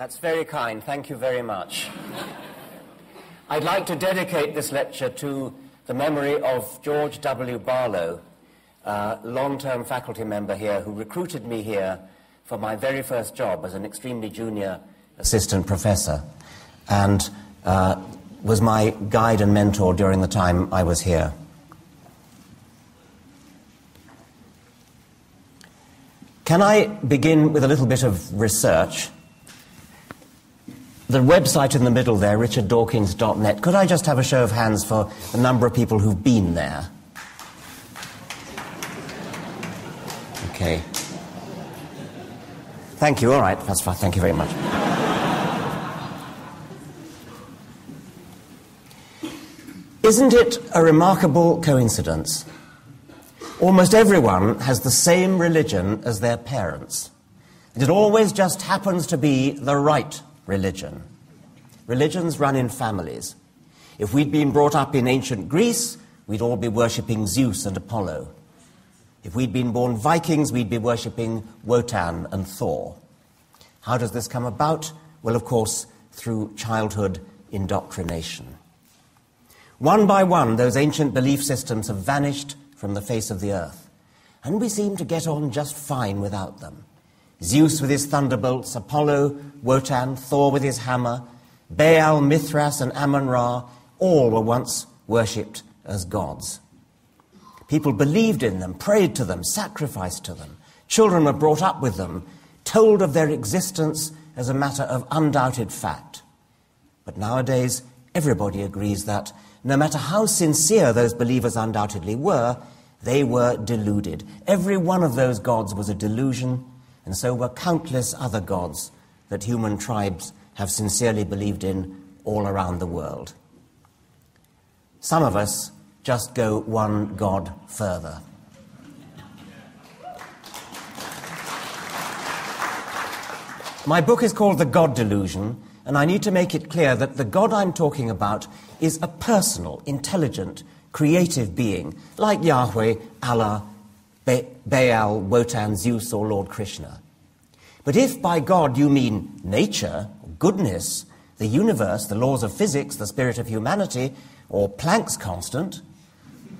That's very kind. Thank you very much. I'd like to dedicate this lecture to the memory of George W. Barlow, a long-term faculty member here who recruited me here for my very first job as an extremely junior assistant professor and was my guide and mentor during the time I was here. Can I begin with a little bit of research? The website in the middle there, richarddawkins.net, could I just have a show of hands for the number of people who've been there? Okay. Thank you, all right, that's fine, thank you very much. Isn't it a remarkable coincidence? Almost everyone has the same religion as their parents. And it always just happens to be the right religion. Religions run in families. If we'd been brought up in ancient Greece, we'd all be worshipping Zeus and Apollo. If we'd been born Vikings, we'd be worshipping Wotan and Thor. How does this come about? Well, of course, through childhood indoctrination. One by one, those ancient belief systems have vanished from the face of the earth, and we seem to get on just fine without them. Zeus with his thunderbolts, Apollo, Wotan, Thor with his hammer, Baal, Mithras, and Amun-Ra, all were once worshipped as gods. People believed in them, prayed to them, sacrificed to them. Children were brought up with them, told of their existence as a matter of undoubted fact. But nowadays, everybody agrees that no matter how sincere those believers undoubtedly were, they were deluded. Every one of those gods was a delusion, and so were countless other gods that human tribes have sincerely believed in all around the world. Some of us just go one god further. My book is called The God Delusion, and I need to make it clear that the God I'm talking about is a personal, intelligent, creative being, like Yahweh, Allah, Baal, Wotan, Zeus, or Lord Krishna. But if by God you mean nature, goodness, the universe, the laws of physics, the spirit of humanity, or Planck's constant,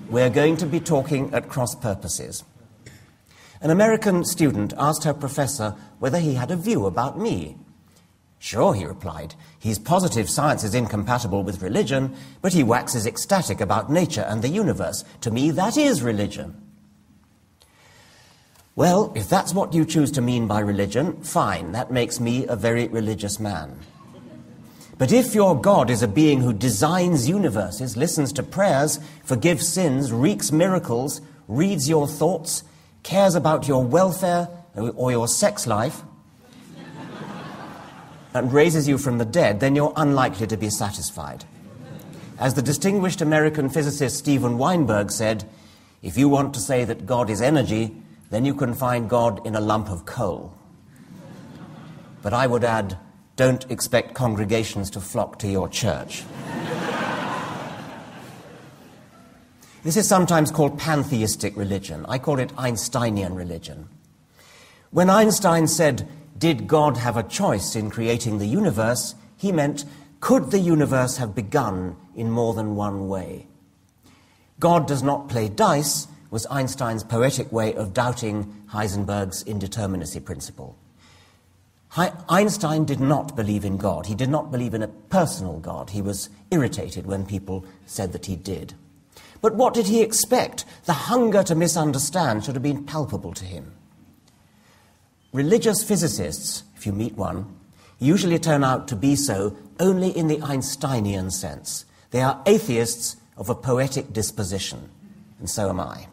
we're going to be talking at cross purposes. An American student asked her professor whether he had a view about me. Sure, he replied, his positive science is incompatible with religion, but he waxes ecstatic about nature and the universe. To me, that is religion. Well, if that's what you choose to mean by religion, fine, that makes me a very religious man. But if your God is a being who designs universes, listens to prayers, forgives sins, wreaks miracles, reads your thoughts, cares about your welfare or your sex life, and raises you from the dead, then you're unlikely to be satisfied. As the distinguished American physicist Steven Weinberg said, if you want to say that God is energy, then you can find God in a lump of coal. But I would add, don't expect congregations to flock to your church. This is sometimes called pantheistic religion. I call it Einsteinian religion. When Einstein said, did God have a choice in creating the universe, he meant, could the universe have begun in more than one way? God does not play dice was Einstein's poetic way of doubting Heisenberg's indeterminacy principle. Einstein did not believe in God. He did not believe in a personal God. He was irritated when people said that he did. But what did he expect? The hunger to misunderstand should have been palpable to him. Religious physicists, if you meet one, usually turn out to be so only in the Einsteinian sense. They are atheists of a poetic disposition, and so am I.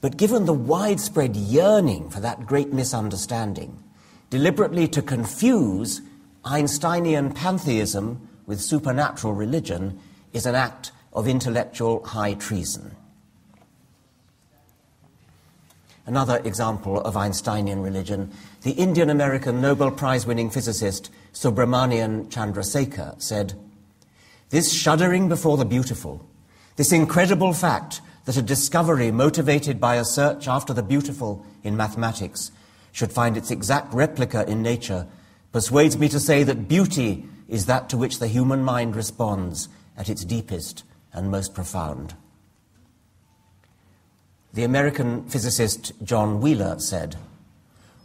But given the widespread yearning for that great misunderstanding, deliberately to confuse Einsteinian pantheism with supernatural religion is an act of intellectual high treason. Another example of Einsteinian religion, the Indian-American Nobel Prize-winning physicist Subramanian Chandrasekhar said, "This shuddering before the beautiful, this incredible fact that a discovery motivated by a search after the beautiful in mathematics should find its exact replica in nature persuades me to say that beauty is that to which the human mind responds at its deepest and most profound. The American physicist John Wheeler said,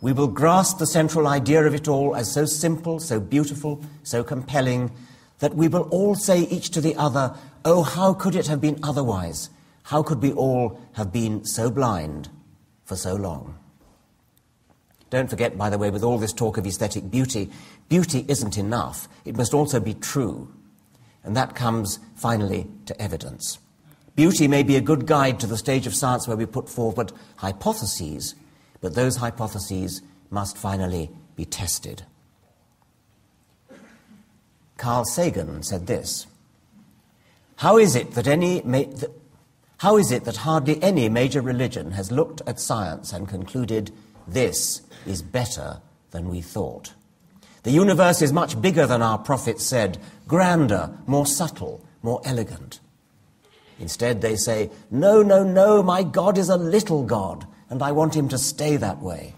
"We will grasp the central idea of it all as so simple, so beautiful, so compelling, that we will all say each to the other, 'Oh, how could it have been otherwise? How could we all have been so blind for so long?'" Don't forget, by the way, with all this talk of aesthetic beauty, beauty isn't enough. It must also be true. And that comes, finally, to evidence. Beauty may be a good guide to the stage of science where we put forward hypotheses, but those hypotheses must finally be tested. Carl Sagan said this, How is it that hardly any major religion has looked at science and concluded this is better than we thought? The universe is much bigger than our prophets said, grander, more subtle, more elegant. Instead, they say, no, no, no, my God is a little God, and I want him to stay that way.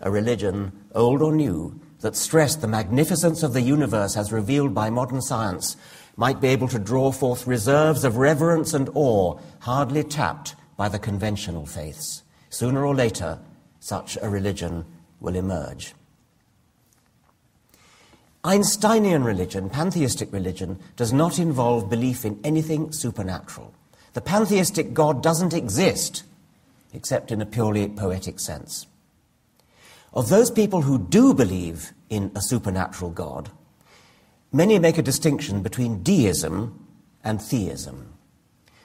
A religion, old or new, that stressed the magnificence of the universe as revealed by modern science might be able to draw forth reserves of reverence and awe hardly tapped by the conventional faiths. Sooner or later, such a religion will emerge. Einsteinian religion, pantheistic religion, does not involve belief in anything supernatural. The pantheistic God doesn't exist, except in a purely poetic sense. Of those people who do believe in a supernatural God, many make a distinction between deism and theism.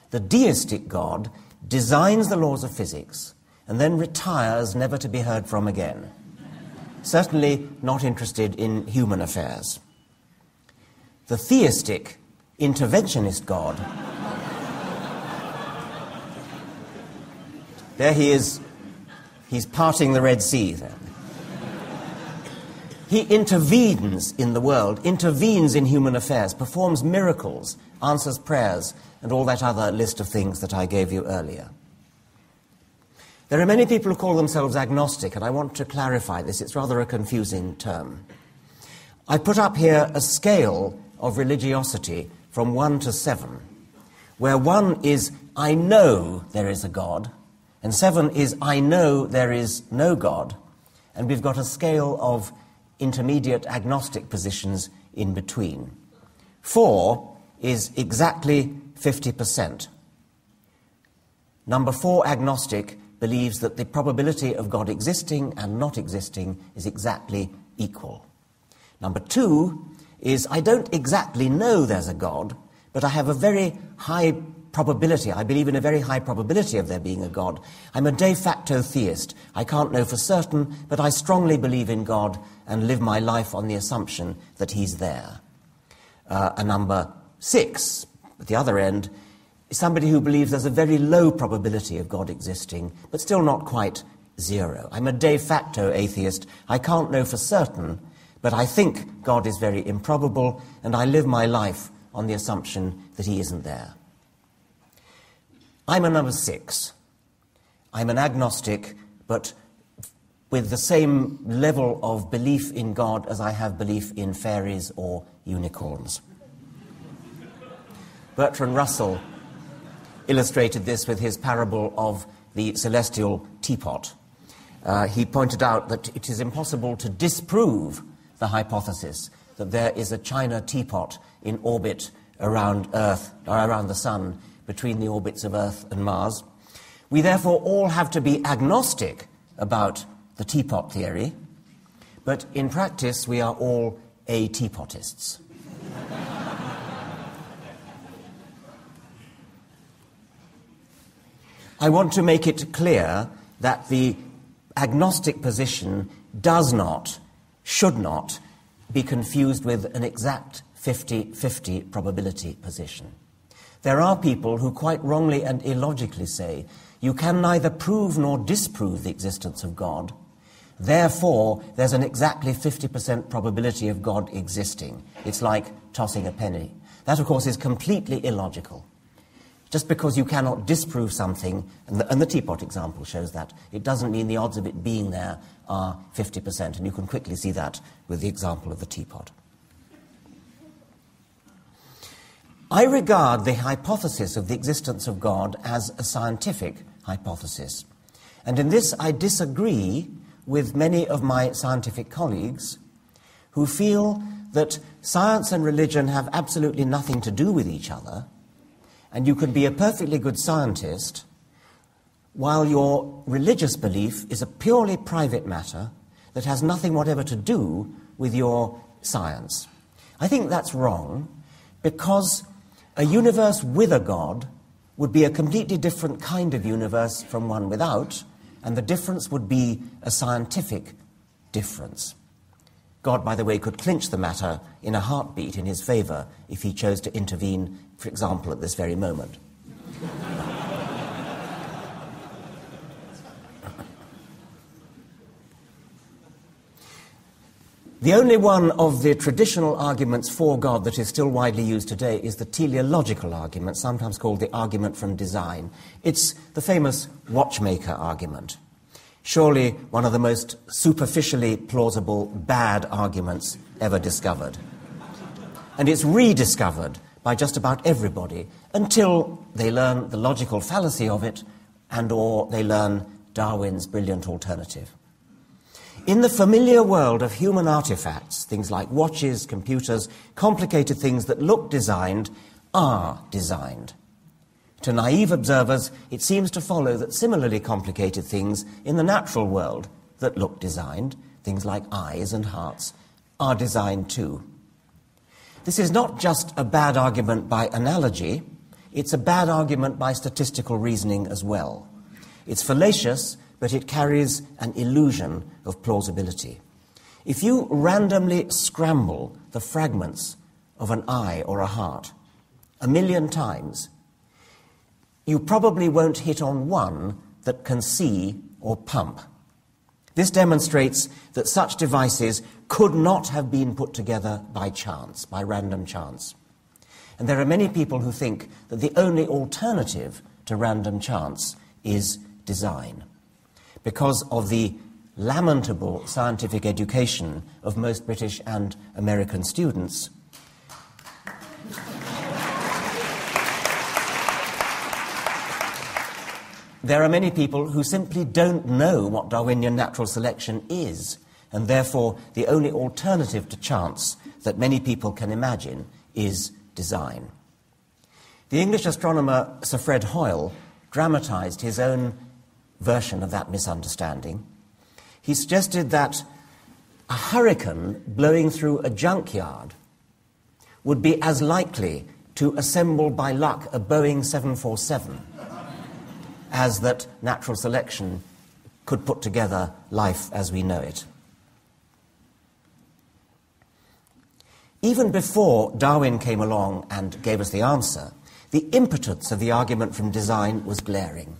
The deistic God designs the laws of physics and then retires never to be heard from again. Certainly not interested in human affairs. The theistic, interventionist God, there he is, he's parting the Red Sea then. He intervenes in the world, intervenes in human affairs, performs miracles, answers prayers, and all that other list of things that I gave you earlier. There are many people who call themselves agnostic, and I want to clarify this. It's rather a confusing term. I put up here a scale of religiosity from 1 to 7, where 1 is, I know there is a God, and 7 is, I know there is no God, and we've got a scale of intermediate agnostic positions in between. 4 is exactly 50%. Number 4, agnostic, believes that the probability of God existing and not existing is exactly equal. Number 2 is, I don't exactly know there's a God, but I have a very high probability, I believe in a very high probability of there being a God. I'm a de facto theist. I can't know for certain, but I strongly believe in God and live my life on the assumption that he's there. A number 6, at the other end, is somebody who believes there's a very low probability of God existing, but still not quite 0. I'm a de facto atheist. I can't know for certain, but I think God is very improbable, and I live my life on the assumption that he isn't there. I'm a number 6. I'm an agnostic, but with the same level of belief in God as I have belief in fairies or unicorns. Bertrand Russell illustrated this with his parable of the celestial teapot. He pointed out that it is impossible to disprove the hypothesis that there is a china teapot in orbit around Earth, or around the Sun, between the orbits of Earth and Mars. We therefore all have to be agnostic about the teapot theory, but in practice we are all a-teapotists. I want to make it clear that the agnostic position does not, should not, be confused with an exact 50-50 probability position. There are people who quite wrongly and illogically say, you can neither prove nor disprove the existence of God, therefore there's an exactly 50% probability of God existing. It's like tossing a penny. That, of course, is completely illogical. Just because you cannot disprove something, and the teapot example shows that, it doesn't mean the odds of it being there are 50%, and you can quickly see that with the example of the teapot. I regard the hypothesis of the existence of God as a scientific hypothesis, and in this I disagree with many of my scientific colleagues who feel that science and religion have absolutely nothing to do with each other, and you can be a perfectly good scientist while your religious belief is a purely private matter that has nothing whatever to do with your science. I think that's wrong, because a universe with a God would be a completely different kind of universe from one without, and the difference would be a scientific difference. God, by the way, could clinch the matter in a heartbeat in his favor if he chose to intervene, for example, at this very moment. The only one of the traditional arguments for God that is still widely used today is the teleological argument, sometimes called the argument from design. It's the famous watchmaker argument. Surely one of the most superficially plausible bad arguments ever discovered. And it's rediscovered by just about everybody until they learn the logical fallacy of it and or they learn Darwin's brilliant alternative. In the familiar world of human artifacts, things like watches, computers, complicated things that look designed are designed. To naive observers, it seems to follow that similarly complicated things in the natural world that look designed, things like eyes and hearts, are designed too. This is not just a bad argument by analogy, it's a bad argument by statistical reasoning as well. It's fallacious, but it carries an illusion of plausibility. If you randomly scramble the fragments of an eye or a heart 1,000,000 times, you probably won't hit on one that can see or pump. This demonstrates that such devices could not have been put together by chance, by random chance. And there are many people who think that the only alternative to random chance is design, because of the lamentable scientific education of most British and American students. There are many people who simply don't know what Darwinian natural selection is, and therefore the only alternative to chance that many people can imagine is design. The English astronomer Sir Fred Hoyle dramatized his own version of that misunderstanding. He suggested that a hurricane blowing through a junkyard would be as likely to assemble by luck a Boeing 747 as that natural selection could put together life as we know it. Even before Darwin came along and gave us the answer, the impotence of the argument from design was glaring.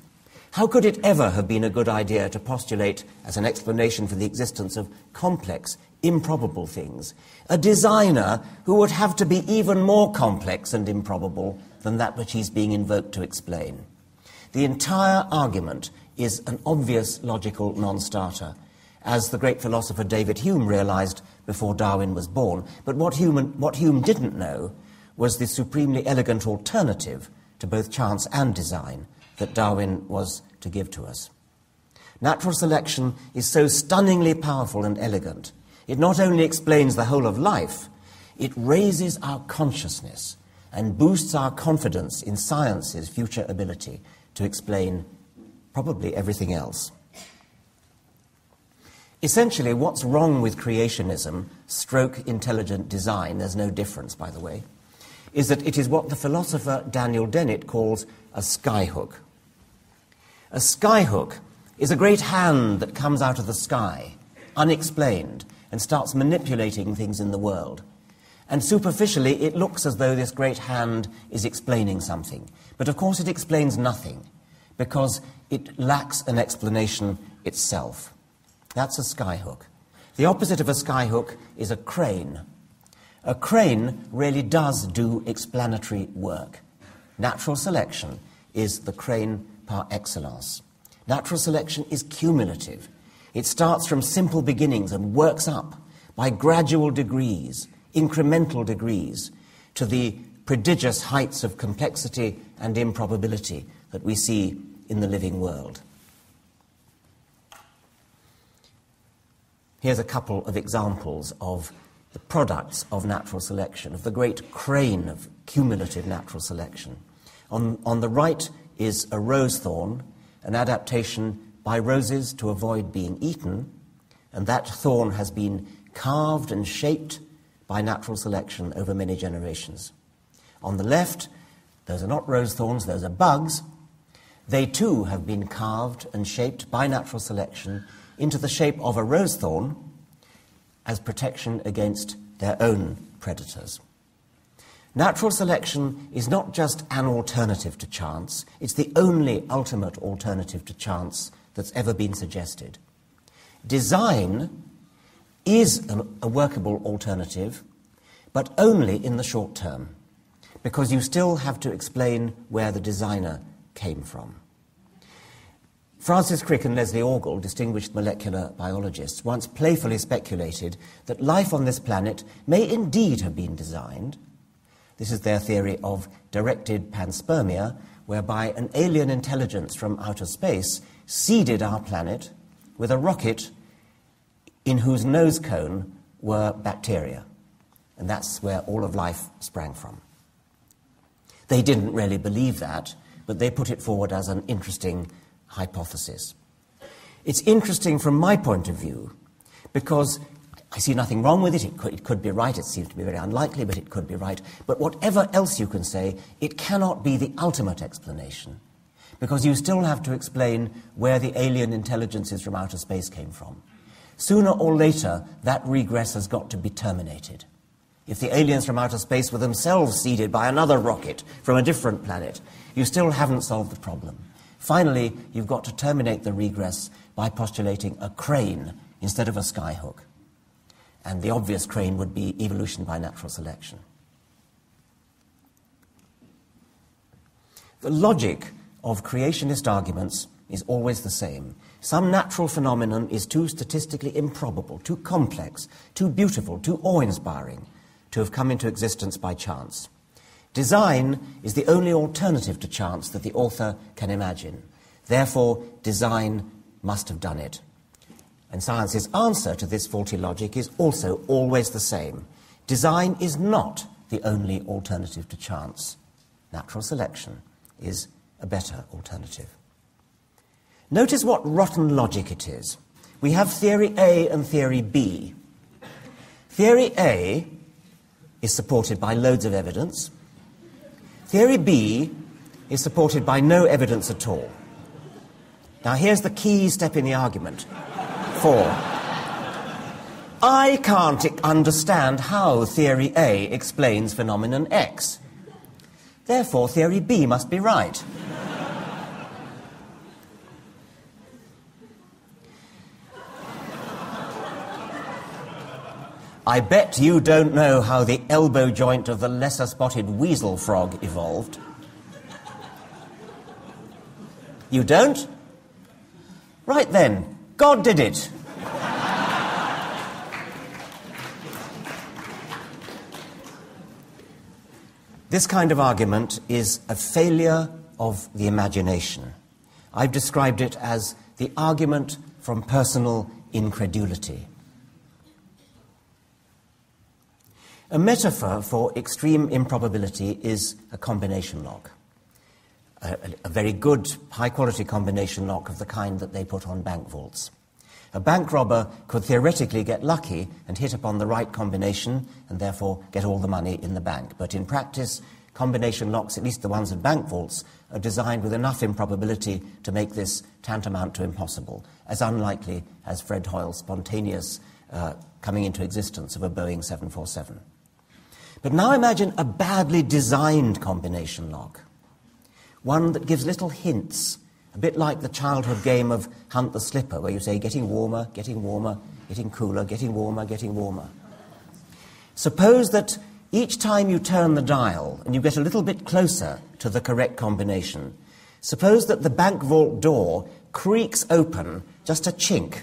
How could it ever have been a good idea to postulate as an explanation for the existence of complex, improbable things a designer who would have to be even more complex and improbable than that which he's being invoked to explain? The entire argument is an obvious logical non-starter, as the great philosopher David Hume realized before Darwin was born. But what Hume didn't know was the supremely elegant alternative to both chance and design that Darwin was to give to us. Natural selection is so stunningly powerful and elegant. It not only explains the whole of life, it raises our consciousness and boosts our confidence in science's future ability to explain probably everything else. Essentially, what's wrong with creationism, stroke intelligent design, there's no difference, by the way, is that it is what the philosopher Daniel Dennett calls a skyhook. A skyhook is a great hand that comes out of the sky, unexplained, and starts manipulating things in the world. And superficially, it looks as though this great hand is explaining something. But of course it explains nothing, because it lacks an explanation itself. That's a skyhook. The opposite of a skyhook is a crane. A crane really does do explanatory work. natural selection is the crane par excellence. Natural selection is cumulative. It starts from simple beginnings and works up by gradual degrees, incremental degrees, to the prodigious heights of complexity and improbability that we see in the living world. Here's a couple of examples of the products of natural selection, of the great crane of cumulative natural selection. On the right is a rose thorn, an adaptation by roses to avoid being eaten, and that thorn has been carved and shaped by natural selection over many generations. On the left, those are not rose thorns, those are bugs. They too have been carved and shaped by natural selection into the shape of a rose thorn as protection against their own predators. Natural selection is not just an alternative to chance, it's the only ultimate alternative to chance that's ever been suggested. Design is a workable alternative, but only in the short term, because you still have to explain where the designer came from. Francis Crick and Leslie Orgel, distinguished molecular biologists, once playfully speculated that life on this planet may indeed have been designed. This is their theory of directed panspermia, whereby an alien intelligence from outer space seeded our planet with a rocket in whose nose cone were bacteria. And that's where all of life sprang from. They didn't really believe that, but they put it forward as an interesting hypothesis. It's interesting from my point of view because I see nothing wrong with it. It could be right. It seems to be very unlikely, but it could be right. But whatever else you can say, it cannot be the ultimate explanation because you still have to explain where the alien intelligences from outer space came from. Sooner or later, that regress has got to be terminated. If the aliens from outer space were themselves seeded by another rocket from a different planet, you still haven't solved the problem. Finally, you've got to terminate the regress by postulating a crane instead of a skyhook. And the obvious crane would be evolution by natural selection. The logic of creationist arguments is always the same. Some natural phenomenon is too statistically improbable, too complex, too beautiful, too awe-inspiring to have come into existence by chance. Design is the only alternative to chance that the author can imagine. Therefore, design must have done it. And science's answer to this faulty logic is also always the same. Design is not the only alternative to chance. Natural selection is a better alternative. Notice what rotten logic it is. We have theory A and theory B. Theory A is supported by loads of evidence. Theory B is supported by no evidence at all. Now here's the key step in the argument. 4. I can't understand how theory A explains phenomenon X. Therefore, theory B must be right. I bet you don't know how the elbow joint of the lesser-spotted weasel frog evolved. You don't? Right then, God did it. This kind of argument is a failure of the imagination. I've described it as the argument from personal incredulity. A metaphor for extreme improbability is a combination lock. A very good, high-quality combination lock of the kind that they put on bank vaults. A bank robber could theoretically get lucky and hit upon the right combination and therefore get all the money in the bank. But in practice, combination locks, at least the ones at bank vaults, are designed with enough improbability to make this tantamount to impossible, as unlikely as Fred Hoyle's spontaneous coming into existence of a Boeing 747. But now imagine a badly designed combination lock, one that gives little hints, a bit like the childhood game of Hunt the Slipper, where you say, getting warmer, getting cooler, getting warmer, getting warmer. Suppose that Each time you turn the dial and you get a little bit closer to the correct combination, suppose that the bank vault door creaks open just a chink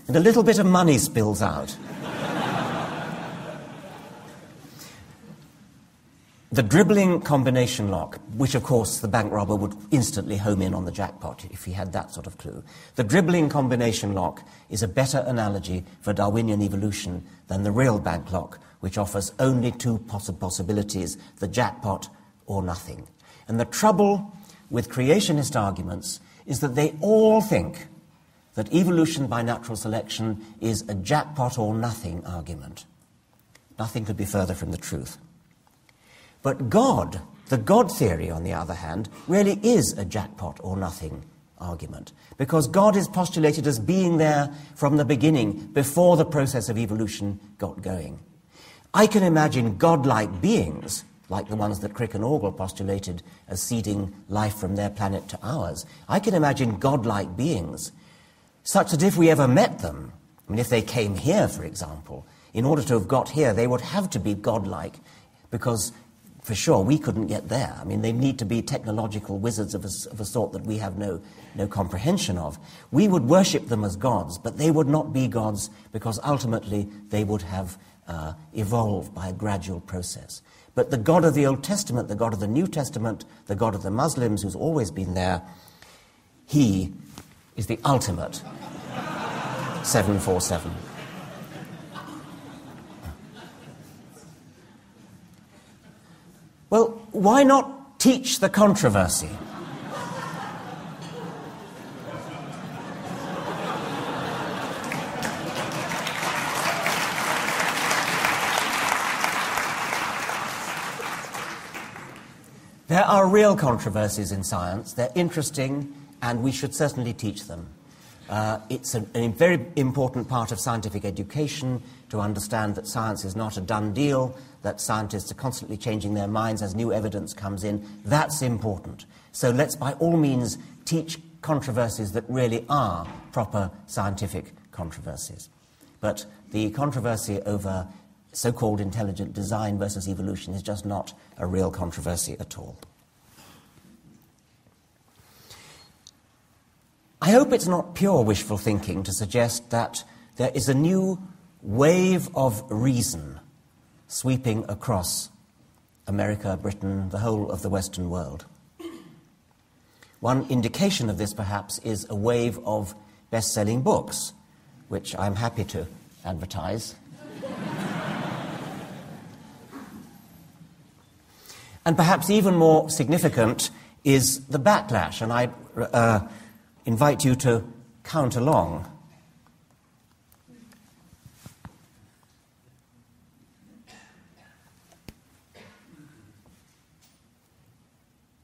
and a little bit of money spills out. The dribbling combination lock, which of course the bank robber would instantly home in on the jackpot if he had that sort of clue. The dribbling combination lock is a better analogy for Darwinian evolution than the real bank lock, which offers only two possibilities, the jackpot or nothing. And the trouble with creationist arguments is that they all think that evolution by natural selection is a jackpot or nothing argument. Nothing could be further from the truth. But God, the God theory, on the other hand, really is a jackpot or nothing argument, because God is postulated as being there from the beginning, before the process of evolution got going. I can imagine godlike beings, like the ones that Crick and Orgel postulated as seeding life from their planet to ours. I can imagine godlike beings, such that if we ever met them, I mean, if they came here, for example, in order to have got here, they would have to be godlike, because for sure we couldn't get there. I mean, they need to be technological wizards of a sort that we have no comprehension of. We would worship them as gods, but they would not be gods, because ultimately they would have evolved by a gradual process. But the God of the Old Testament, the God of the New Testament, the God of the Muslims, who's always been there, he is the ultimate 747. Well, why not teach the controversy? There are real controversies in science. They're interesting, and we should certainly teach them. It's a very important part of scientific education to understand that science is not a done deal, that scientists are constantly changing their minds as new evidence comes in. That's important. So let's by all means teach controversies that really are proper scientific controversies. But the controversy over so-called intelligent design versus evolution is just not a real controversy at all. I hope it's not pure wishful thinking to suggest that there is a new wave of reason sweeping across America, Britain, the whole of the Western world. One indication of this, perhaps, is a wave of best-selling books, which I'm happy to advertise. And perhaps even more significant is the backlash, and I invite you to count along.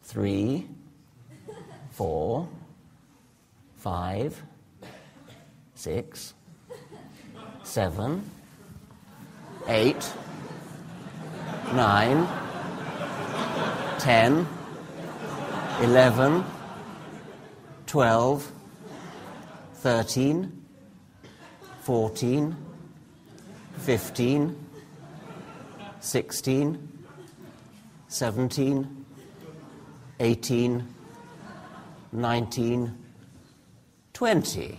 Three, 4, 5, 6, 7, 8, 9, 10, 11, 12, 13, 14, 15, 16, 17, 18, 19, 20.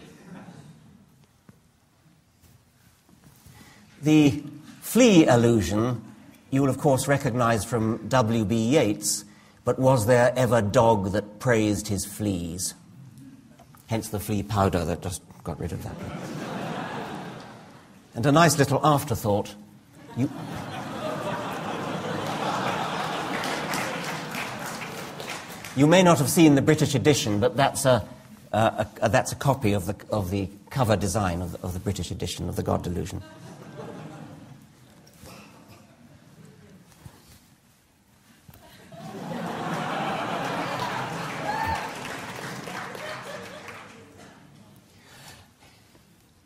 The flea allusion you will of course recognize from W.B. Yeats, but was there ever dog that praised his fleas? Hence the flea powder that just got rid of that. And a nice little afterthought. You may not have seen the British edition, but that's a copy of the cover design of the British edition of The God Delusion.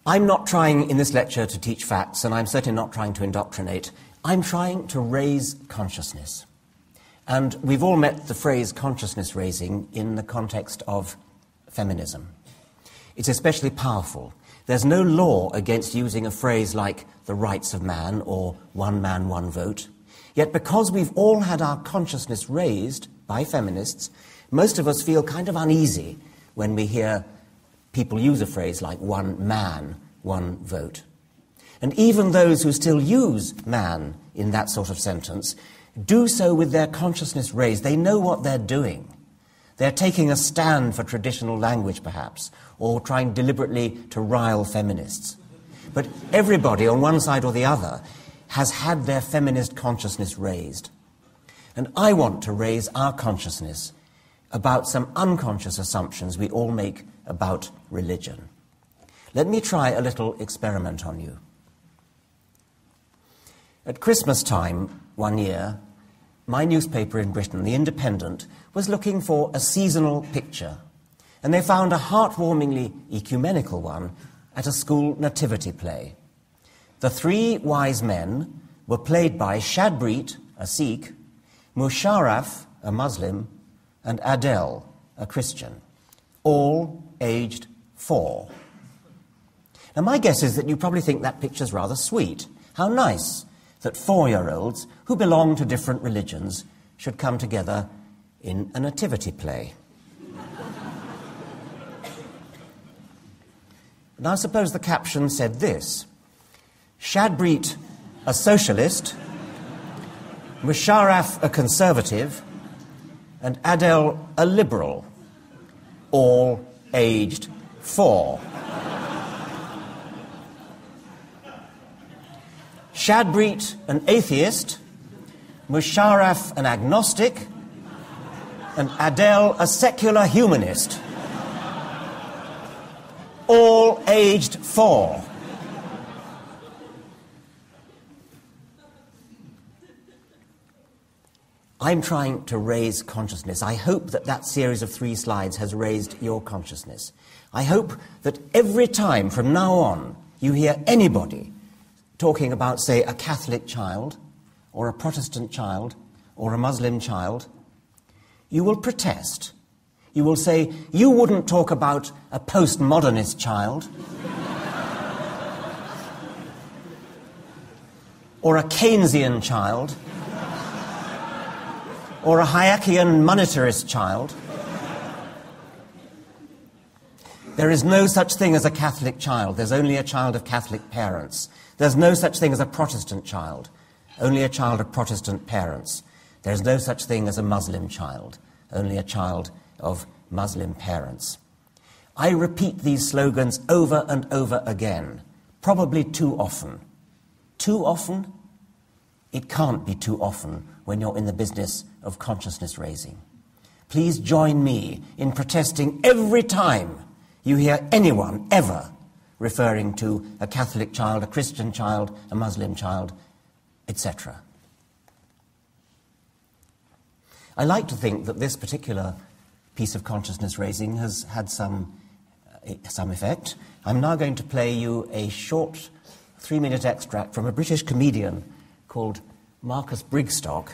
I'm not trying in this lecture to teach facts, and I'm certainly not trying to indoctrinate. I'm trying to raise consciousness. And we've all met the phrase consciousness raising in the context of feminism. It's especially powerful There's no law against using a phrase like the rights of man or one man, one vote. Yet because we've all had our consciousness raised by feminists, most of us feel kind of uneasy when we hear people use a phrase like one man, one vote. And even those who still use man in that sort of sentence do so with their consciousness raised. They know what they're doing. They're taking a stand for traditional language, perhaps, or trying deliberately to rile feminists. But everybody, on one side or the other, has had their feminist consciousness raised. And I want to raise our consciousness about some unconscious assumptions we all make about religion. Let me try a little experiment on you. At Christmas time one year, my newspaper in Britain, The Independent, was looking for a seasonal picture, and they found a heartwarmingly ecumenical one at a school nativity play. The three wise men were played by Shadbreet, a Sikh, Musharraf, a Muslim, and Adele, a Christian, all aged 4. Now, my guess is that you probably think that picture's rather sweet. How nice that 4-year-olds who belong to different religions should come together in a nativity play. Now, suppose the caption said this: Shadbreet, a socialist, Musharraf, a conservative, and Adele, a liberal, all aged 4. Shadbreet, an atheist, Musharraf, an agnostic, and Adele, a secular humanist, all aged 4. I'm trying to raise consciousness. I hope that that series of 3 slides has raised your consciousness. I hope that every time from now on you hear anybody talking about, say, a Catholic child, or a Protestant child, or a Muslim child, you will protest. You will say, you wouldn't talk about a postmodernist child, or a Keynesian child, or a Hayekian monetarist child. There is no such thing as a Catholic child. There's only a child of Catholic parents. There's no such thing as a Protestant child. Only a child of Protestant parents. There's no such thing as a Muslim child. Only a child of Muslim parents. I repeat these slogans over and over again, probably too often. Too often? It can't be too often when you're in the business of consciousness raising. Please join me in protesting every time you hear anyone ever referring to a Catholic child, a Christian child, a Muslim child, etc. I like to think that this particular piece of consciousness raising has had some effect. I'm now going to play you a short 3-minute extract from a British comedian called Marcus Brigstock.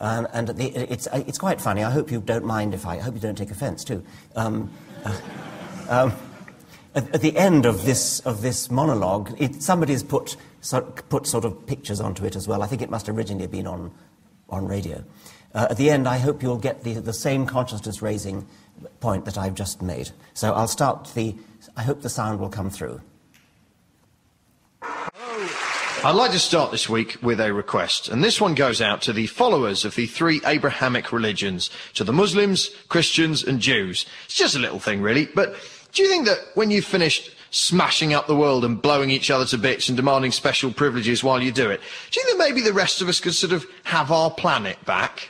And it's quite funny. I hope you don't mind I hope you don't take offence too. At the end of this monologue, somebody's put sort of pictures onto it as well. I think it must originally have been on radio. At the end, I hope you'll get the same consciousness-raising point that I've just made. So I'll start I hope the sound will come through. I'd like to start this week with a request, and this one goes out to the followers of the 3 Abrahamic religions, to the Muslims, Christians and Jews. It's just a little thing, really, but do you think that when you've finished smashing up the world and blowing each other to bits and demanding special privileges while you do it, do you think that maybe the rest of us could sort of have our planet back?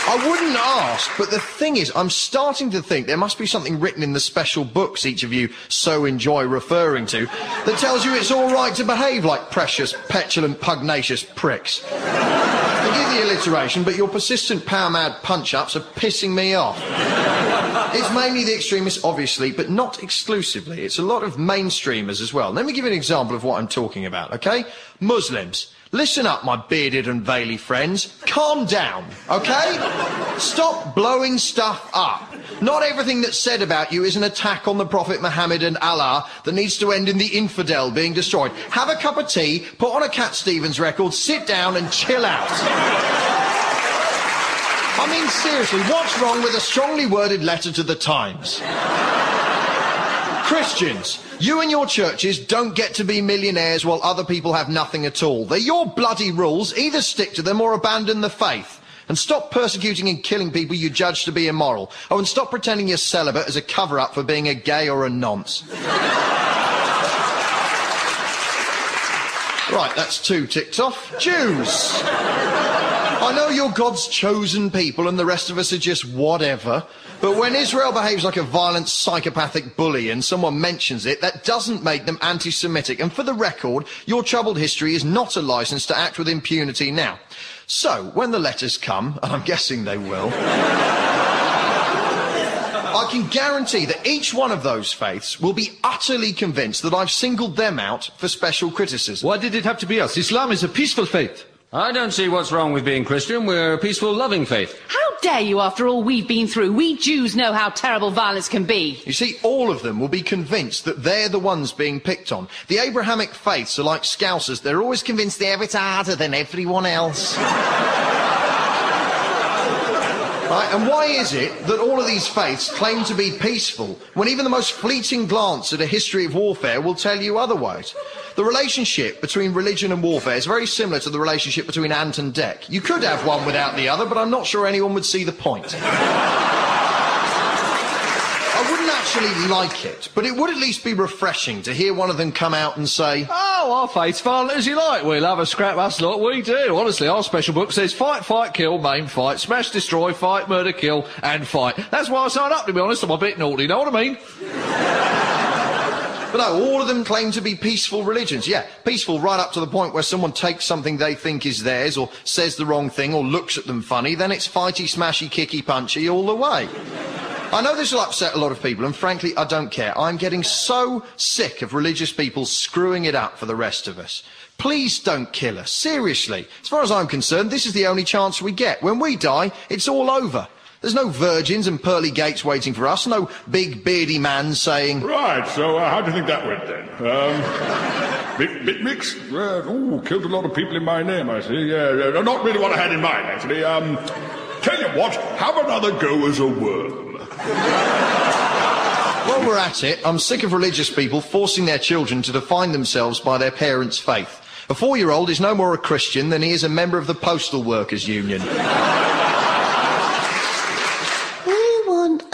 I wouldn't ask, but the thing is, I'm starting to think there must be something written in the special books each of you so enjoy referring to that tells you it's all right to behave like precious, petulant, pugnacious pricks. Forgive the alliteration, but your persistent power-mad punch-ups are pissing me off. It's mainly the extremists, obviously, but not exclusively. It's a lot of mainstreamers as well. Let me give you an example of what I'm talking about, okay? Muslims. Listen up, my bearded and veily friends. Calm down, okay? Stop blowing stuff up. Not everything that's said about you is an attack on the Prophet Muhammad and Allah that needs to end in the infidel being destroyed. Have a cup of tea, put on a Cat Stevens record, sit down and chill out. I mean, seriously, what's wrong with a strongly worded letter to the Times? Christians, you and your churches don't get to be millionaires while other people have nothing at all. They're your bloody rules. Either stick to them or abandon the faith. And stop persecuting and killing people you judge to be immoral. Oh, and stop pretending you're celibate as a cover-up for being a gay or a nonce. Right, that's 2 ticked off. Jews. I know you're God's chosen people and the rest of us are just whatever, but when Israel behaves like a violent psychopathic bully and someone mentions it, that doesn't make them anti-Semitic. And for the record, your troubled history is not a licence to act with impunity now. So, when the letters come, and I'm guessing they will, I can guarantee that each one of those faiths will be utterly convinced that I've singled them out for special criticism. Why did it have to be us? Islam is a peaceful faith. I don't see what's wrong with being Christian. We're a peaceful, loving faith. How dare you, after all we've been through? We Jews know how terrible violence can be. You see, all of them will be convinced that they're the ones being picked on. The Abrahamic faiths are like Scousers. They're always convinced they're a bit harder than everyone else. Right, and why is it that all of these faiths claim to be peaceful when even the most fleeting glance at a history of warfare will tell you otherwise? The relationship between religion and warfare is very similar to the relationship between Ant and Dec. You could have one without the other, but I'm not sure anyone would see the point. I wouldn't actually like it, but it would at least be refreshing to hear one of them come out and say, Oh, our faith's violent as you like. We'll have a scrap, us lot, we do. Honestly, our special book says fight, fight, kill, maim, fight, smash, destroy, fight, murder, kill, and fight. That's why I signed up, to be honest. I'm a bit naughty, you know what I mean? But no, all of them claim to be peaceful religions. Yeah, peaceful right up to the point where someone takes something they think is theirs or says the wrong thing or looks at them funny, then it's fighty, smashy, kicky, punchy all the way. I know this will upset a lot of people, and frankly, I don't care. I'm getting so sick of religious people screwing it up for the rest of us. Please don't kill us, seriously. As far as I'm concerned, this is the only chance we get. When we die, it's all over. There's no virgins and pearly gates waiting for us, no big beardy man saying... Right, so how do you think that went then? Bit mixed? Killed a lot of people in my name, I see. Yeah, not really what I had in mind, actually. Tell you what, have another go as a worm. While we're at it, I'm sick of religious people forcing their children to define themselves by their parents' faith. A 4-year-old is no more a Christian than he is a member of the Postal Workers Union.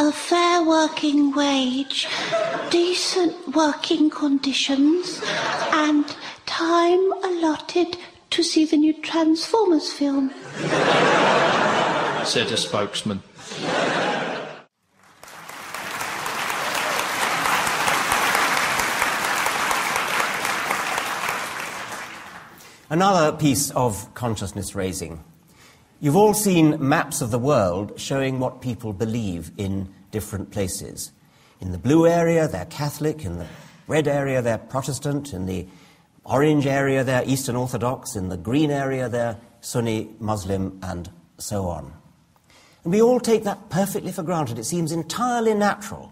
A fair working wage, decent working conditions, and time allotted to see the new Transformers film, said a spokesman. Another piece of consciousness raising. You've all seen maps of the world showing what people believe in different places. In the blue area, they're Catholic. In the red area, they're Protestant. In the orange area, they're Eastern Orthodox. In the green area, they're Sunni, Muslim, and so on. And we all take that perfectly for granted. It seems entirely natural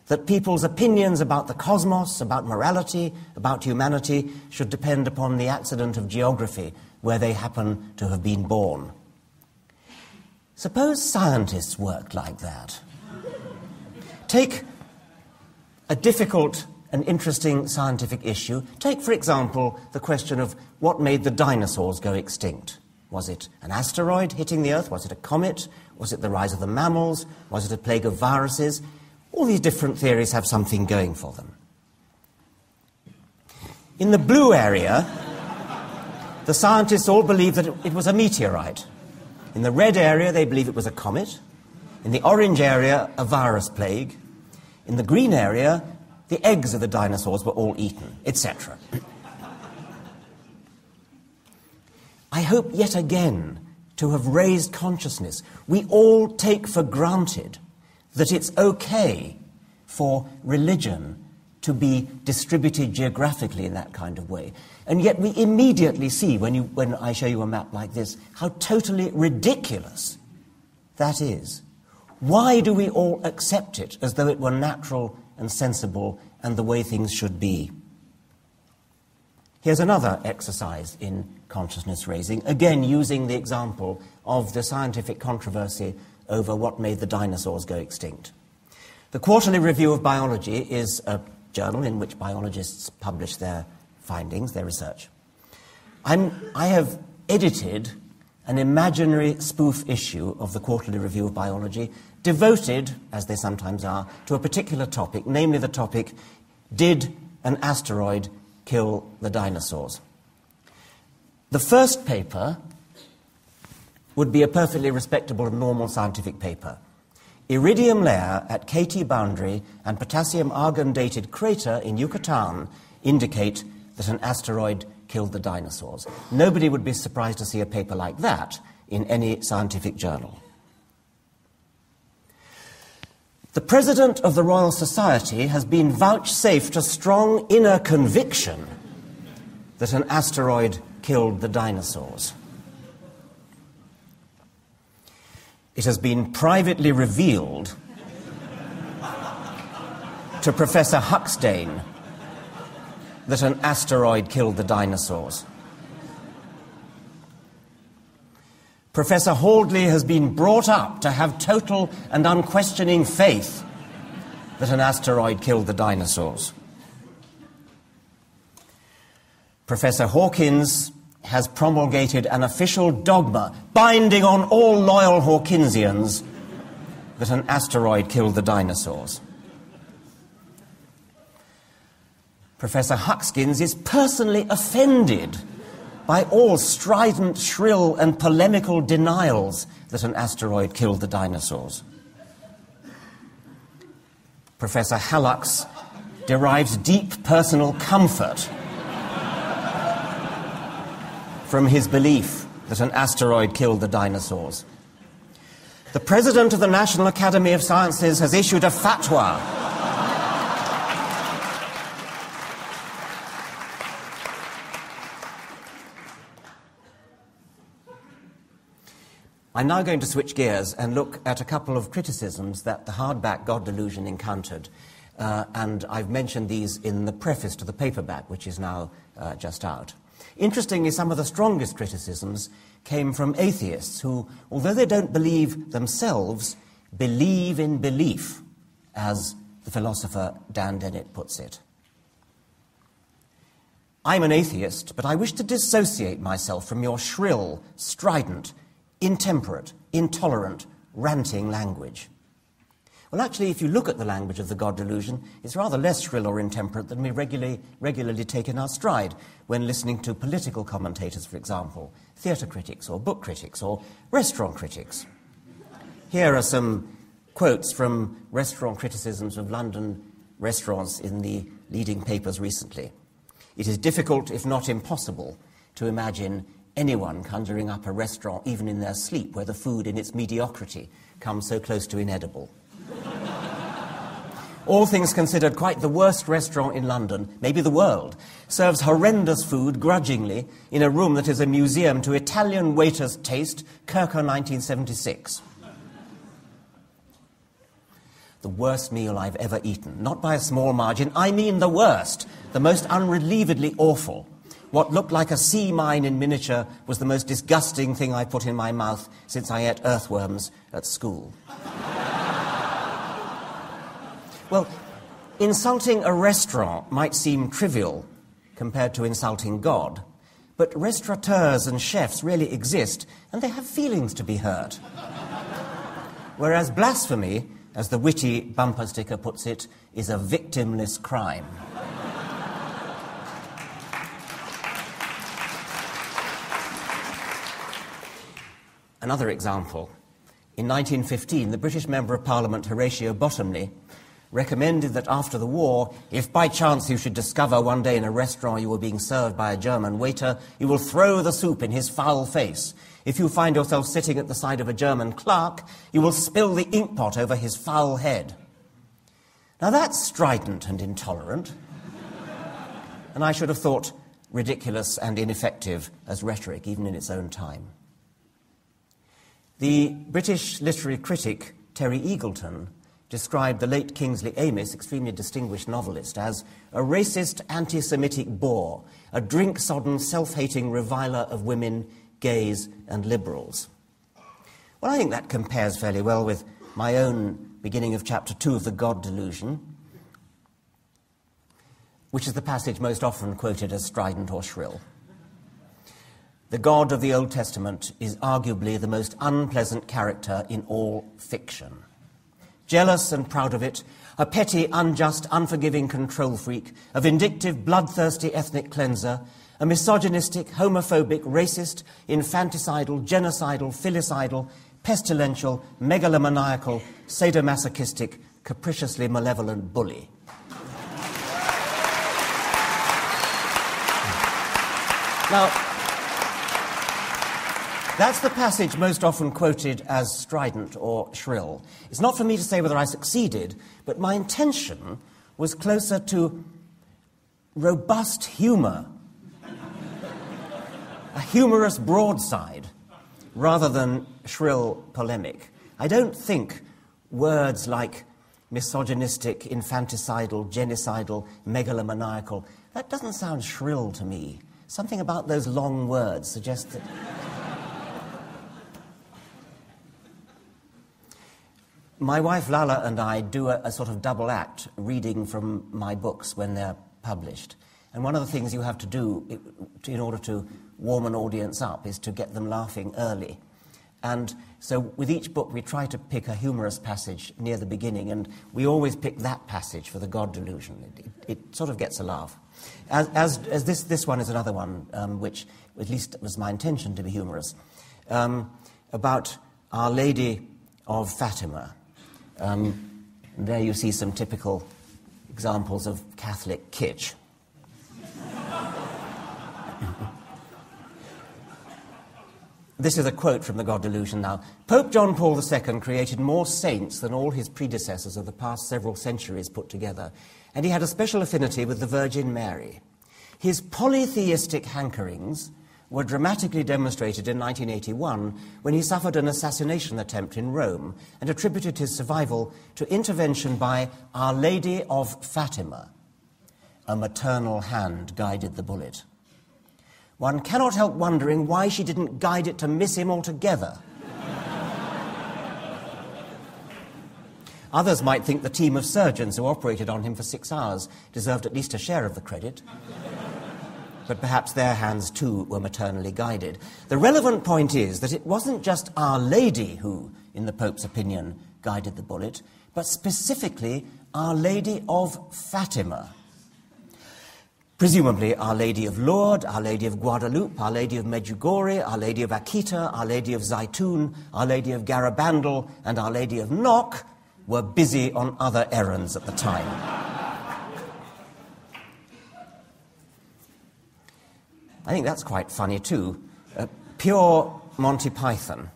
that people's opinions about the cosmos, about morality, about humanity, should depend upon the accident of geography where they happen to have been born. Suppose scientists worked like that. Take a difficult and interesting scientific issue. Take, for example, the question of what made the dinosaurs go extinct. Was it an asteroid hitting the Earth? Was it a comet? Was it the rise of the mammals? Was it a plague of viruses? All these different theories have something going for them. In the blue area, the scientists all believe that it was a meteorite. In the red area, they believe it was a comet. In the orange area, a virus plague. In the green area, the eggs of the dinosaurs were all eaten, etc. I hope yet again to have raised consciousness. We all take for granted that it's okay for religion to be distributed geographically in that kind of way. And yet we immediately see, when I show you a map like this, how totally ridiculous that is. Why do we all accept it as though it were natural and sensible and the way things should be? Here's another exercise in consciousness raising, again using the example of the scientific controversy over what made the dinosaurs go extinct. The Quarterly Review of Biology is a journal in which biologists publish their findings, their research. I have edited an imaginary spoof issue of the Quarterly Review of Biology devoted, as they sometimes are, to a particular topic, namely the topic, did an asteroid kill the dinosaurs? The first paper would be a perfectly respectable and normal scientific paper. Iridium layer at KT boundary and potassium argon dated crater in Yucatan indicate that an asteroid killed the dinosaurs. Nobody would be surprised to see a paper like that in any scientific journal. The President of the Royal Society has been vouchsafed a strong inner conviction that an asteroid killed the dinosaurs. It has been privately revealed to Professor Huxtane that an asteroid killed the dinosaurs. Professor Haldley has been brought up to have total and unquestioning faith that an asteroid killed the dinosaurs. Professor Hawkins has promulgated an official dogma binding on all loyal Hawkinsians that an asteroid killed the dinosaurs. Professor Huxkins is personally offended by all strident, shrill and polemical denials that an asteroid killed the dinosaurs. Professor Hallux derives deep personal comfort from his belief that an asteroid killed the dinosaurs. The President of the National Academy of Sciences has issued a fatwa I'm now going to switch gears and look at a couple of criticisms that the hardback God Delusion encountered. And I've mentioned these in the preface to the paperback, which is now just out. Interestingly, some of the strongest criticisms came from atheists who, although they don't believe themselves, believe in belief, as the philosopher Dan Dennett puts it. I'm an atheist, but I wish to dissociate myself from your shrill, strident, intemperate, intolerant, ranting language. Well, actually, if you look at the language of the God Delusion, it's rather less shrill or intemperate than we regularly take in our stride when listening to political commentators, for example, theatre critics or book critics or restaurant critics. Here are some quotes from restaurant criticisms of London restaurants in the leading papers recently. It is difficult, if not impossible, to imagine anyone conjuring up a restaurant, even in their sleep, where the food in its mediocrity comes so close to inedible. All things considered, quite the worst restaurant in London, maybe the world, serves horrendous food grudgingly in a room that is a museum to Italian waiters' taste, Kirker 1976. The worst meal I've ever eaten, not by a small margin, I mean the worst, the most unrelievedly awful. What looked like a sea mine in miniature was the most disgusting thing I put in my mouth since I ate earthworms at school. Well, insulting a restaurant might seem trivial compared to insulting God, but restaurateurs and chefs really exist, and they have feelings to be hurt. Whereas blasphemy, as the witty bumper sticker puts it, is a victimless crime. Another example. In 1915, the British Member of Parliament Horatio Bottomley recommended that after the war, if by chance you should discover one day in a restaurant you were being served by a German waiter, you will throw the soup in his foul face. If you find yourself sitting at the side of a German clerk, you will spill the inkpot over his foul head. Now that's strident and intolerant, and I should have thought ridiculous and ineffective as rhetoric, even in its own time. The British literary critic Terry Eagleton, described the late Kingsley Amis, extremely distinguished novelist, as a racist, anti-Semitic bore, a drink-sodden, self-hating reviler of women, gays, and liberals. Well, I think that compares fairly well with my own beginning of chapter 2 of The God Delusion, which is the passage most often quoted as strident or shrill. The God of the Old Testament is arguably the most unpleasant character in all fiction. Jealous and proud of it, a petty, unjust, unforgiving control freak, a vindictive, bloodthirsty ethnic cleanser, a misogynistic, homophobic, racist, infanticidal, genocidal, filicidal, pestilential, megalomaniacal, sadomasochistic, capriciously malevolent bully. Now, that's the passage most often quoted as strident or shrill. It's not for me to say whether I succeeded, but my intention was closer to robust humour, a humorous broadside, rather than shrill polemic. I don't think words like misogynistic, infanticidal, genocidal, megalomaniacal, that doesn't sound shrill to me. Something about those long words suggests that... My wife Lala and I do a sort of double act reading from my books when they're published. And one of the things you have to do in order to warm an audience up is to get them laughing early. And so with each book we try to pick a humorous passage near the beginning, and we always pick that passage for The God Delusion. It sort of gets a laugh. As this one is another one, which at least was my intention to be humorous, about Our Lady of Fatima. There you see some typical examples of Catholic kitsch. This is a quote from The God Delusion now. Pope John Paul II created more saints than all his predecessors of the past several centuries put together, and he had a special affinity with the Virgin Mary. His polytheistic hankerings were dramatically demonstrated in 1981 when he suffered an assassination attempt in Rome and attributed his survival to intervention by Our Lady of Fatima. A maternal hand guided the bullet. One cannot help wondering why she didn't guide it to miss him altogether. Others might think the team of surgeons who operated on him for 6 hours deserved at least a share of the credit. But perhaps their hands too were maternally guided. The relevant point is that it wasn't just Our Lady who, in the Pope's opinion, guided the bullet, but specifically Our Lady of Fatima. Presumably Our Lady of Lourdes, Our Lady of Guadalupe, Our Lady of Medjugorje, Our Lady of Akita, Our Lady of Zaitun, Our Lady of Garabandal, and Our Lady of Knock were busy on other errands at the time. I think that's quite funny too. Pure Monty Python.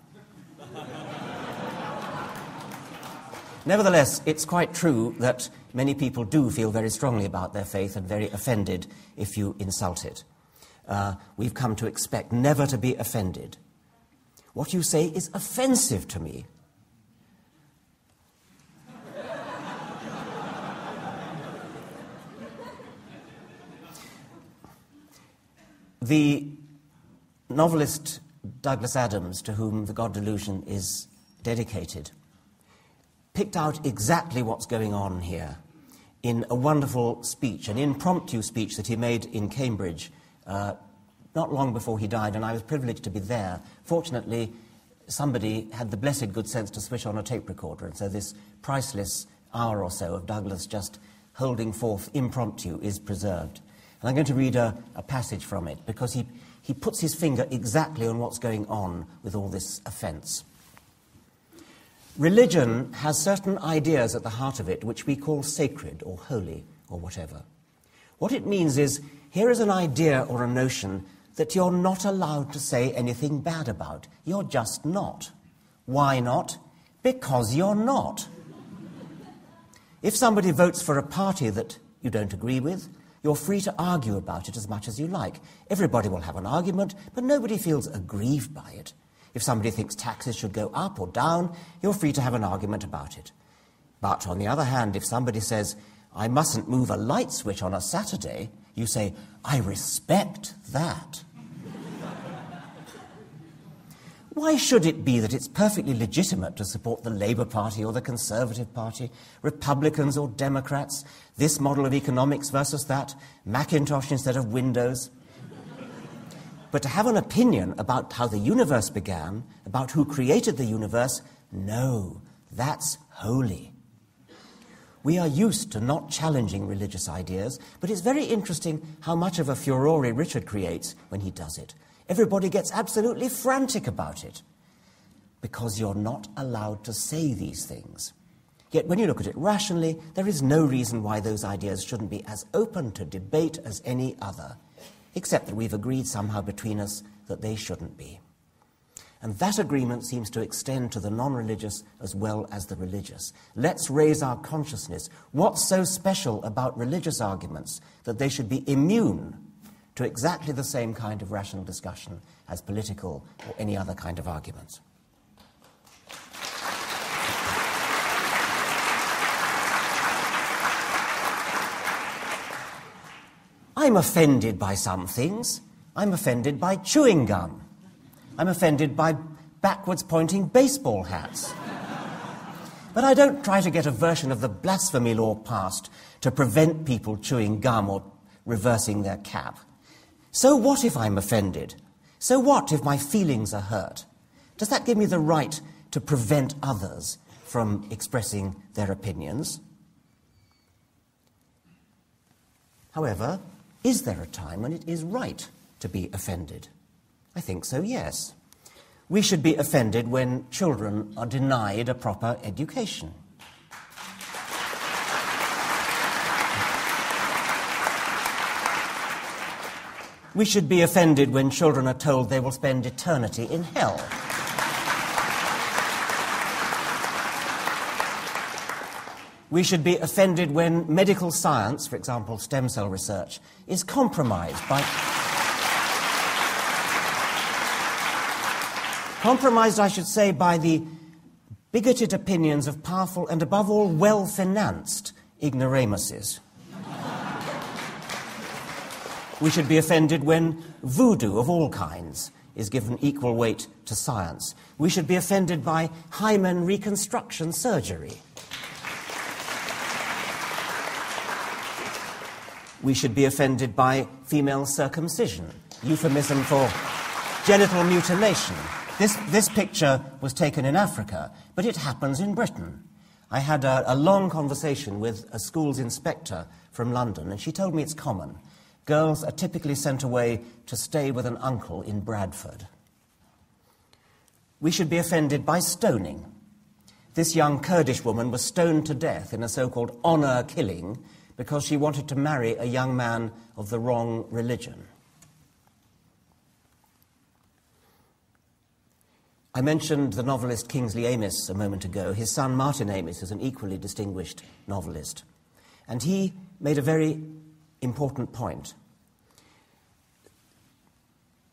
Nevertheless, it's quite true that many people do feel very strongly about their faith and very offended if you insult it. We've come to expect never to be offended. What you say is offensive to me. The novelist Douglas Adams, to whom The God Delusion is dedicated, picked out exactly what's going on here in a wonderful speech, an impromptu speech that he made in Cambridge not long before he died, and I was privileged to be there. Fortunately, somebody had the blessed good sense to switch on a tape recorder, and so this priceless hour or so of Douglas just holding forth impromptu is preserved. And I'm going to read a passage from it, because he puts his finger exactly on what's going on with all this offence. Religion has certain ideas at the heart of it which we call sacred or holy or whatever. What it means is, here is an idea or a notion that you're not allowed to say anything bad about. You're just not. Why not? Because you're not. If somebody votes for a party that you don't agree with, you're free to argue about it as much as you like. Everybody will have an argument, but nobody feels aggrieved by it. If somebody thinks taxes should go up or down, you're free to have an argument about it. But on the other hand, if somebody says, I mustn't move a light switch on a Saturday, you say, I respect that. Why should it be that it's perfectly legitimate to support the Labour Party or the Conservative Party, Republicans or Democrats, this model of economics versus that, Macintosh instead of Windows? But to have an opinion about how the universe began, about who created the universe, no, that's holy. We are used to not challenging religious ideas, but it's very interesting how much of a furore Richard creates when he does it. Everybody gets absolutely frantic about it because you're not allowed to say these things. Yet when you look at it rationally, there is no reason why those ideas shouldn't be as open to debate as any other, except that we've agreed somehow between us that they shouldn't be. And that agreement seems to extend to the non-religious as well as the religious. Let's raise our consciousness. What's so special about religious arguments that they should be immune to exactly the same kind of rational discussion as political or any other kind of arguments? I'm offended by some things. I'm offended by chewing gum. I'm offended by backwards-pointing baseball hats. But I don't try to get a version of the blasphemy law passed to prevent people chewing gum or reversing their cap. So what if I'm offended? So what if my feelings are hurt? Does that give me the right to prevent others from expressing their opinions? However, is there a time when it is right to be offended? I think so, yes. We should be offended when children are denied a proper education. We should be offended when children are told they will spend eternity in hell. We should be offended when medical science, for example, stem cell research, is compromised by... Compromised, I should say, by the bigoted opinions of powerful and, above all, well-financed ignoramuses. We should be offended when voodoo of all kinds is given equal weight to science. We should be offended by hymen reconstruction surgery. We should be offended by female circumcision, euphemism for genital mutilation. This picture was taken in Africa, but it happens in Britain. I had a long conversation with a school's inspector from London, and she told me it's common. Girls are typically sent away to stay with an uncle in Bradford. We should be offended by stoning. This young Kurdish woman was stoned to death in a so-called honour killing because she wanted to marry a young man of the wrong religion. I mentioned the novelist Kingsley Amis a moment ago. His son Martin Amis is an equally distinguished novelist. And he made a very important point.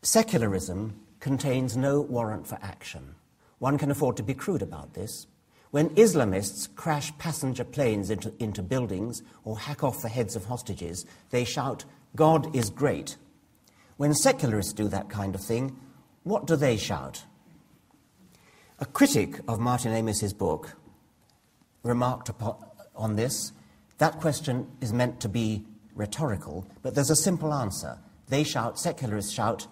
Secularism contains no warrant for action. One can afford to be crude about this. When Islamists crash passenger planes into buildings or hack off the heads of hostages, they shout, "God is great." When secularists do that kind of thing, what do they shout? A critic of Martin Amis's book remarked on this. That question is meant to be rhetorical, but there's a simple answer. They shout, secularists shout,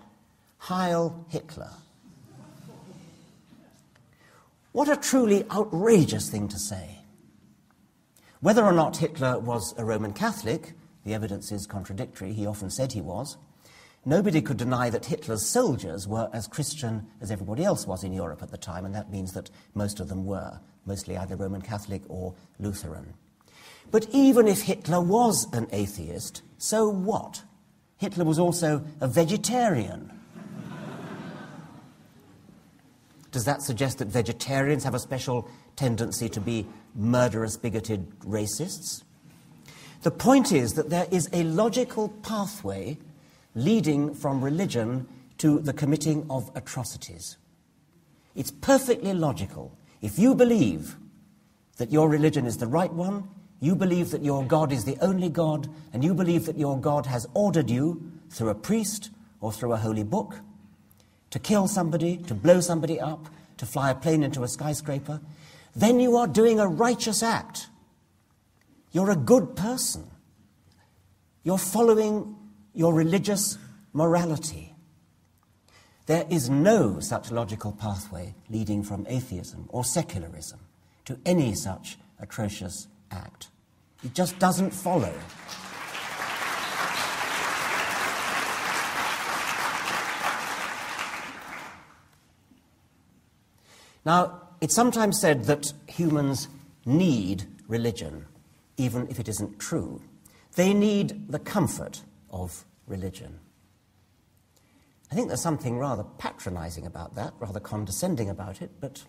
"Heil Hitler." What a truly outrageous thing to say. Whether or not Hitler was a Roman Catholic, the evidence is contradictory, he often said he was, nobody could deny that Hitler's soldiers were as Christian as everybody else was in Europe at the time, and that means that most of them were, mostly either Roman Catholic or Lutheran. But even if Hitler was an atheist, so what? Hitler was also a vegetarian. Does that suggest that vegetarians have a special tendency to be murderous, bigoted racists? The point is that there is a logical pathway leading from religion to the committing of atrocities. It's perfectly logical. If you believe that your religion is the right one, you believe that your God is the only God, and you believe that your God has ordered you, through a priest or through a holy book, to kill somebody, to blow somebody up, to fly a plane into a skyscraper, then you are doing a righteous act. You're a good person. You're following your religious morality. There is no such logical pathway leading from atheism or secularism to any such atrocious act. It just doesn't follow. Now, it's sometimes said that humans need religion, even if it isn't true. They need the comfort of religion. I think there's something rather patronizing about that, rather condescending about it, but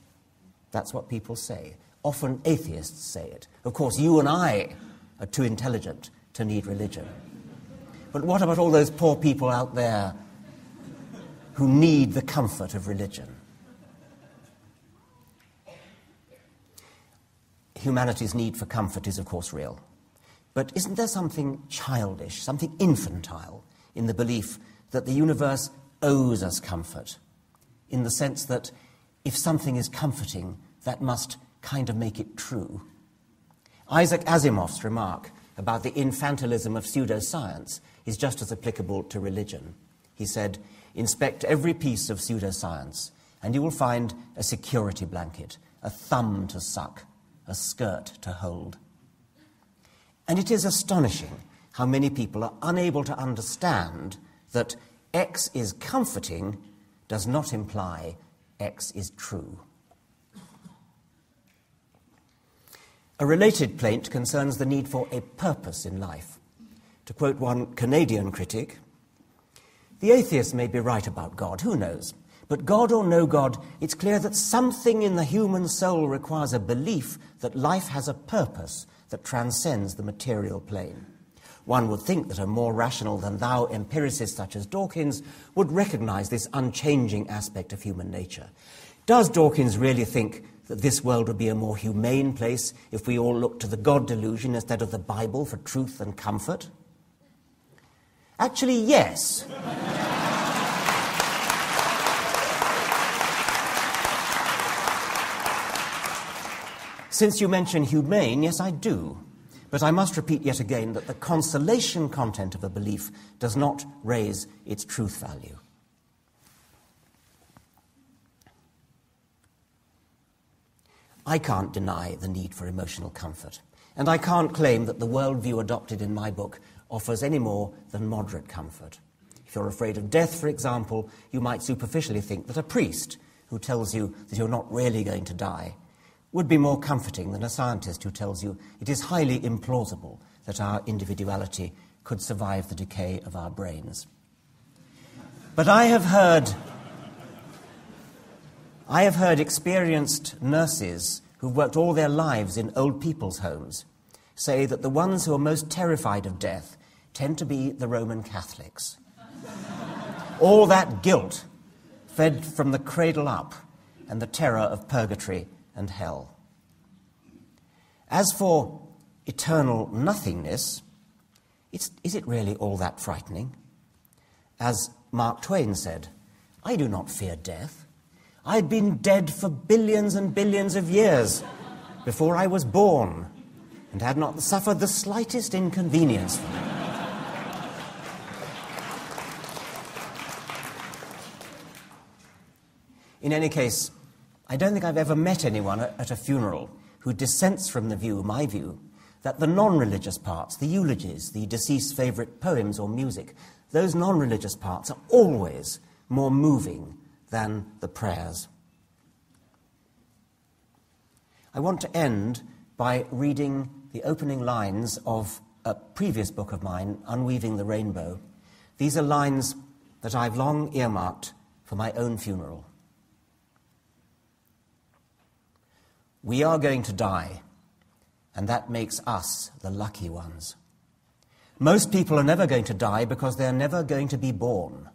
that's what people say. Often atheists say it. Of course, you and I are too intelligent to need religion. But what about all those poor people out there who need the comfort of religion? Humanity's need for comfort is, of course, real. But isn't there something childish, something infantile, in the belief that the universe owes us comfort, in the sense that if something is comforting, that must kind of make it true? Isaac Asimov's remark about the infantilism of pseudoscience is just as applicable to religion. He said, "Inspect every piece of pseudoscience, and you will find a security blanket, a thumb to suck, a skirt to hold." And it is astonishing how many people are unable to understand that X is comforting does not imply X is true. A related plaint concerns the need for a purpose in life. To quote one Canadian critic, "The atheist may be right about God, who knows? But God or no God, it's clear that something in the human soul requires a belief that life has a purpose that transcends the material plane. One would think that a more rational than thou empiricist such as Dawkins would recognize this unchanging aspect of human nature. Does Dawkins really think that this world would be a more humane place if we all looked to the God delusion instead of the Bible for truth and comfort? Actually, yes. Since you mention humane, yes, I do. But I must repeat yet again that the consolation content of a belief does not raise its truth value. I can't deny the need for emotional comfort, and I can't claim that the worldview adopted in my book offers any more than moderate comfort. If you're afraid of death, for example, you might superficially think that a priest who tells you that you're not really going to die would be more comforting than a scientist who tells you it is highly implausible that our individuality could survive the decay of our brains. But I have heard experienced nurses who've worked all their lives in old people's homes say that the ones who are most terrified of death tend to be the Roman Catholics. All that guilt fed from the cradle up and the terror of purgatory and hell. As for eternal nothingness, is it really all that frightening? As Mark Twain said, "I do not fear death. I'd been dead for billions and billions of years before I was born, and had not suffered the slightest inconvenience from it." In any case, I don't think I've ever met anyone at a funeral who dissents from the view, my view, that the non-religious parts, the eulogies, the deceased's favourite poems or music, those non-religious parts are always more moving than the prayers. I want to end by reading the opening lines of a previous book of mine, Unweaving the Rainbow. These are lines that I've long earmarked for my own funeral. We are going to die, and that makes us the lucky ones. Most people are never going to die because they're never going to be born.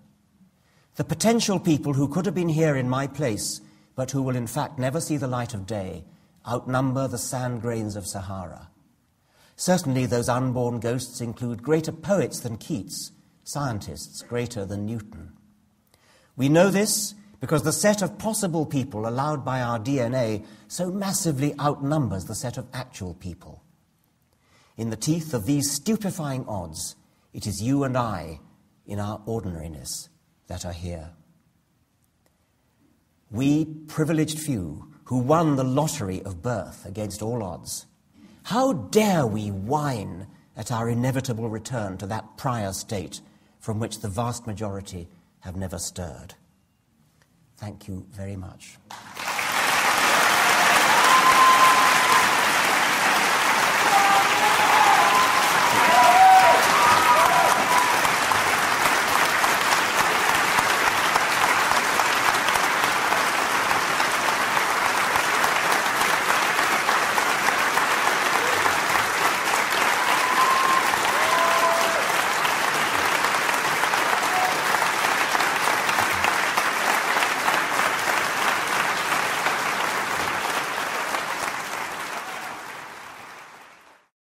The potential people who could have been here in my place but who will in fact never see the light of day, outnumber the sand grains of Sahara. Certainly those unborn ghosts include greater poets than Keats, scientists greater than Newton. We know this because the set of possible people allowed by our DNA so massively outnumbers the set of actual people. In the teeth of these stupefying odds, it is you and I, in our ordinariness, that are here. We privileged few who won the lottery of birth against all odds, how dare we whine at our inevitable return to that prior state from which the vast majority have never stirred? Thank you very much.